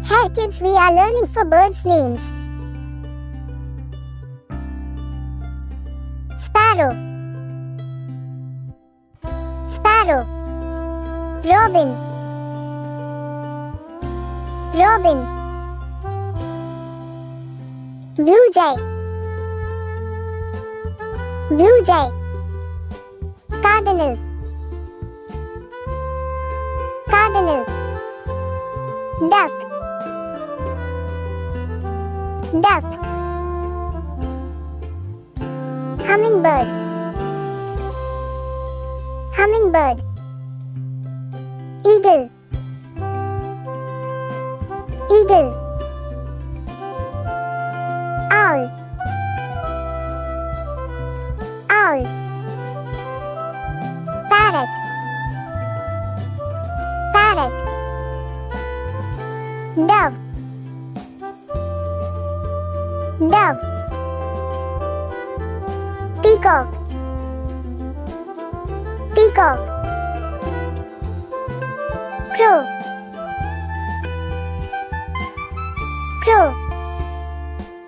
Hey kids, we are learning for birds' names. Sparrow, sparrow. Robin, robin. Blue jay, blue jay. Cardinal, cardinal. Duck, duck. Hummingbird, hummingbird. Eagle, eagle. Owl, owl. Parrot, parrot. Dove, dove. Peacock, peacock. Crow,